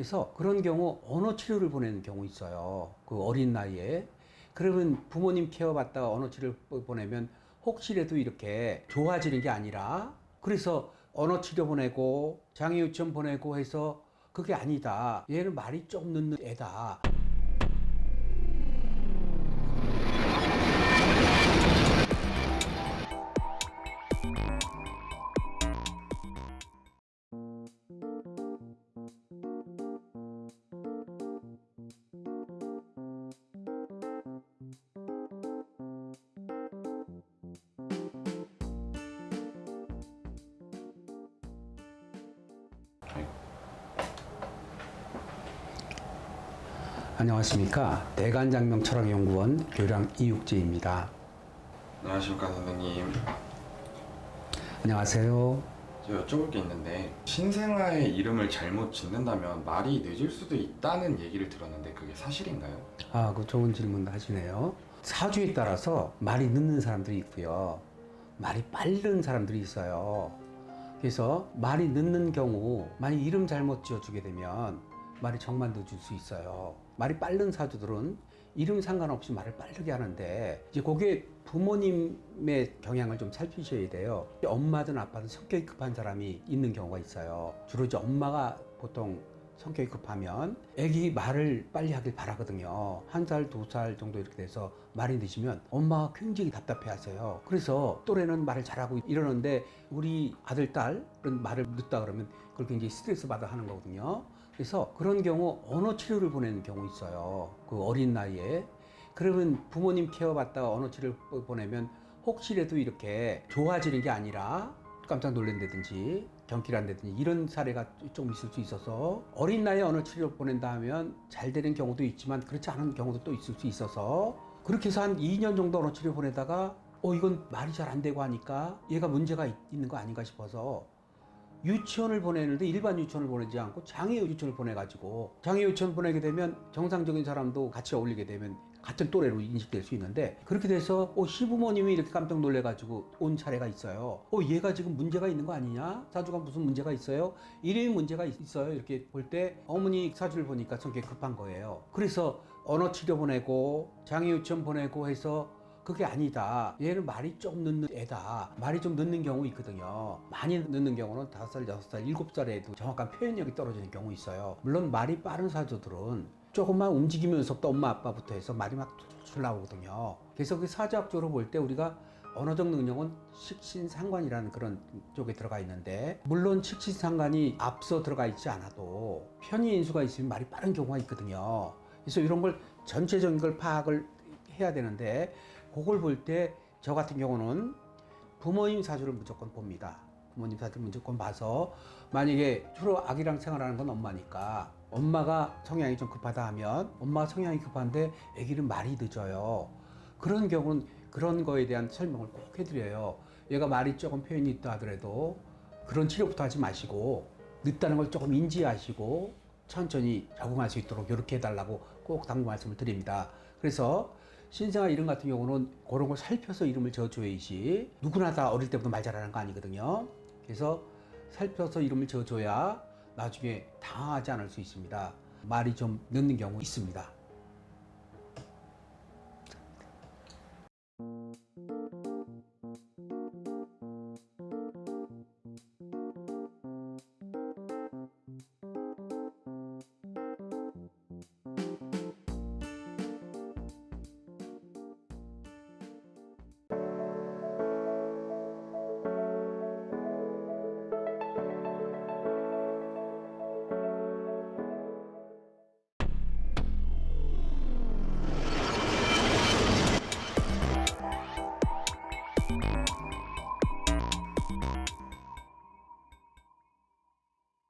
그래서 그런 경우 언어 치료를 보내는 경우 있어요. 그 어린 나이에. 그러면 부모님 케어받다가 언어 치료를 보내면 혹시라도 이렇게 좋아지는 게 아니라, 그래서 언어 치료 보내고 장애 유치원 보내고 해서 그게 아니다. 얘는 말이 좀 늦는 애다. 안녕하십니까. 대간장명철학연구원 교량 이육재입니다. 안녕하십니까 선생님. 안녕하세요. 제가 여쭤볼 게 있는데, 신생아의 이름을 잘못 짓는다면 말이 늦을 수도 있다는 얘기를 들었는데 그게 사실인가요? 그 좋은 질문 하시네요. 사주에 따라서 말이 늦는 사람들이 있고요. 말이 빠른 사람들이 있어요. 그래서 말이 늦는 경우, 만약 이름 잘못 지어주게 되면 말이 정말 늦을 수 있어요. 말이 빠른 사주들은 이름 상관없이 말을 빠르게 하는데, 이제 그게 부모님의 경향을 좀 살피셔야 돼요. 엄마든 아빠든 성격이 급한 사람이 있는 경우가 있어요. 주로 이제 엄마가 보통 성격이 급하면 애기 말을 빨리 하길 바라거든요. 1살, 2살 정도 이렇게 돼서 말이 늦으면 엄마가 굉장히 답답해 하세요. 그래서 또래는 말을 잘하고 이러는데 우리 아들, 딸은 말을 늦다 그러면 그걸 굉장히 스트레스 받아 하는 거거든요. 그래서 그런 경우 언어 치료를 보내는 경우 있어요. 그 어린 나이에. 그러면 부모님 케어받다가 언어 치료를 보내면 혹시라도 이렇게 좋아지는 게 아니라 깜짝 놀란다든지 경기를 한다든지 이런 사례가 좀 있을 수 있어서, 어린 나이에 언어 치료를 보낸다 하면 잘 되는 경우도 있지만 그렇지 않은 경우도 또 있을 수 있어서, 그렇게 해서 한 2년 정도 언어 치료 보내다가 이건 말이 잘 안 되고 하니까 얘가 문제가 있는 거 아닌가 싶어서 유치원을 보내는데 일반 유치원을 보내지 않고 장애 유치원을 보내가지고, 장애 유치원 보내게 되면 정상적인 사람도 같이 어울리게 되면 같은 또래로 인식될 수 있는데, 그렇게 돼서 시부모님이 이렇게 깜짝 놀래가지고 온 사례가 있어요. 얘가 지금 문제가 있는 거 아니냐? 사주가 무슨 문제가 있어요? 이름이 문제가 있어요. 이렇게 볼 때 어머니 사주를 보니까 성격이 급한 거예요. 그래서 언어 치료 보내고 장애 유치원 보내고 해서 그게 아니다. 얘는 말이 좀 늦는 애다. 말이 좀 늦는 경우 있거든요. 많이 늦는 경우는 5살, 6살, 7살에도 정확한 표현력이 떨어지는 경우 있어요. 물론 말이 빠른 사주들은 조금만 움직이면서부터 엄마 아빠부터 해서 말이 막 툴툴 나오거든요. 그래서 그 사주학적으로 볼 때 우리가 언어적 능력은 식신상관이라는 그런 쪽에 들어가 있는데, 물론 식신상관이 앞서 들어가 있지 않아도 편의인수가 있으면 말이 빠른 경우가 있거든요. 그래서 이런 걸 전체적인 걸 파악을 해야 되는데, 그걸 볼 때 저 같은 경우는 부모님 사주를 무조건 봅니다. 부모님 사주를 무조건 봐서, 만약에 주로 아기랑 생활하는 건 엄마니까 엄마가 성향이 좀 급하다 하면, 엄마가 성향이 급한데 아기는 말이 늦어요. 그런 경우는 그런 거에 대한 설명을 꼭 해드려요. 얘가 말이 조금 표현이 있다 하더라도 그런 치료부터 하지 마시고 늦다는 걸 조금 인지하시고 천천히 적응할 수 있도록 이렇게 해달라고 꼭 당부 말씀을 드립니다. 그래서 신생아 이름 같은 경우는 그런 걸 살펴서 이름을 지어줘야지, 누구나 다 어릴 때부터 말 잘하는 거 아니거든요. 그래서 살펴서 이름을 지어줘야 나중에 당황하지 않을 수 있습니다. 말이 좀 늦는 경우 있습니다.